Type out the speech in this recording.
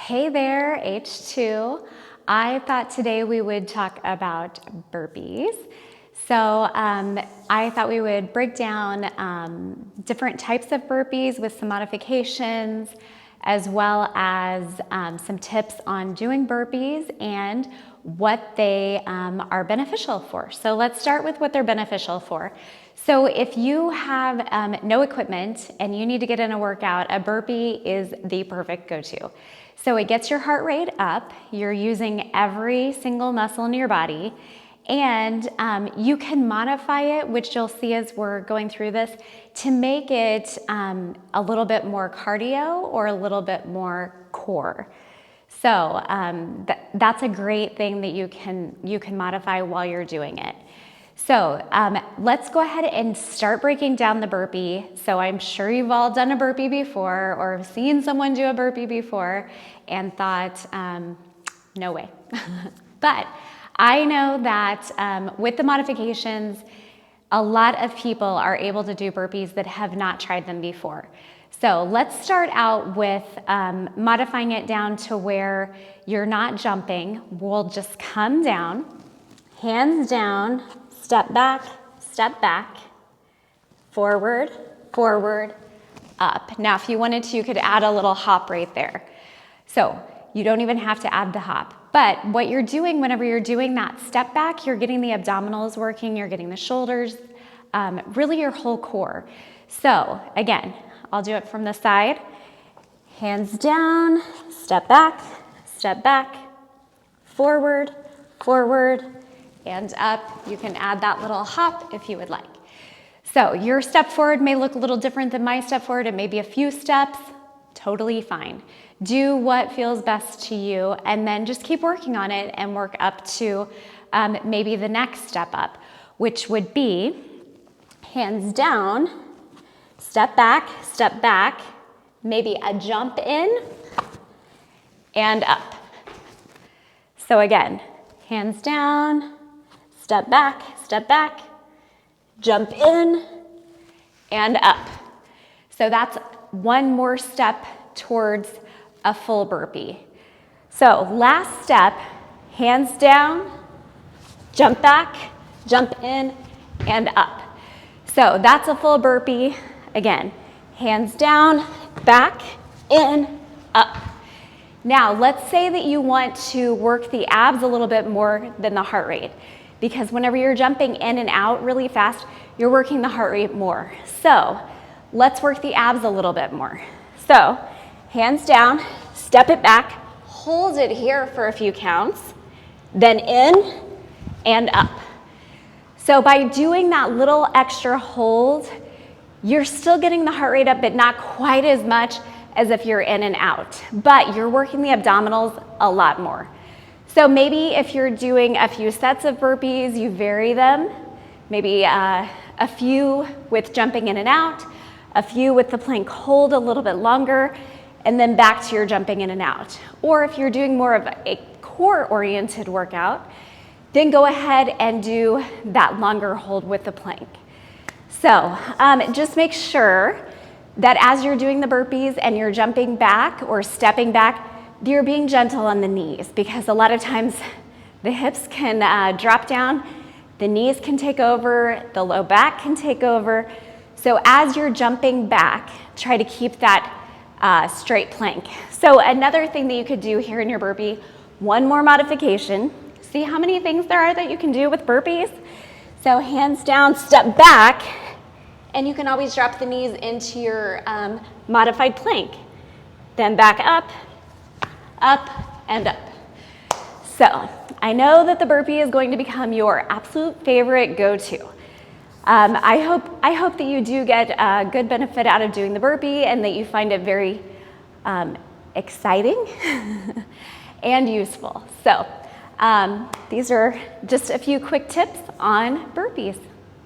Hey there, H2. I thought today we would talk about burpees. So I thought we would break down different types of burpees with some modifications, as well as some tips on doing burpees and what they are beneficial for. So let's start with what they're beneficial for. So if you have no equipment and you need to get in a workout, a burpee is the perfect go-to. So it gets your heart rate up, you're using every single muscle in your body, and you can modify it, which you'll see as we're going through this, to make it a little bit more cardio or a little bit more core. So that's a great thing that you can modify while you're doing it. So let's go ahead and start breaking down the burpee. So I'm sure you've all done a burpee before or seen someone do a burpee before and thought, no way. But I know that with the modifications, a lot of people are able to do burpees that have not tried them before. So let's start out with modifying it down to where you're not jumping. We'll just come down, hands down, step back, forward, forward, up. Now, if you wanted to, you could add a little hop right there. So you don't even have to add the hop. But what you're doing whenever you're doing that step back, you're getting the abdominals working, you're getting the shoulders, really your whole core. So again, I'll do it from the side. Hands down, step back, forward, forward, and up. You can add that little hop if you would like. So your step forward may look a little different than my step forward. It may be a few steps, totally fine. Do what feels best to you and then just keep working on it and work up to maybe the next step up, which would be hands down, step back, maybe a jump in and up. So again, hands down, step back, jump in and up. So that's one more step towards a full burpee. So last step, hands down, jump back, jump in and up. So that's a full burpee. Again, hands down, back, in, up. Now, let's say that you want to work the abs a little bit more than the heart rate, because whenever you're jumping in and out really fast, you're working the heart rate more. So let's work the abs a little bit more. So hands down, step it back, hold it here for a few counts, then in and up. So by doing that little extra hold, you're still getting the heart rate up, but not quite as much as if you're in and out. But you're working the abdominals a lot more. So maybe if you're doing a few sets of burpees, you vary them. Maybe a few with jumping in and out, a few with the plank hold a little bit longer, and then back to your jumping in and out. Or if you're doing more of a core-oriented workout, then go ahead and do that longer hold with the plank. So just make sure that as you're doing the burpees and you're jumping back or stepping back, you're being gentle on the knees, because a lot of times the hips can drop down, the knees can take over, the low back can take over. So as you're jumping back, try to keep that straight plank. So another thing that you could do here in your burpee, one more modification. See how many things there are that you can do with burpees? So hands down, step back, and you can always drop the knees into your modified plank. Then back up, and up. So I know that the burpee is going to become your absolute favorite go-to. I hope that you do get a good benefit out of doing the burpee and that you find it very exciting and useful. So these are just a few quick tips on burpees.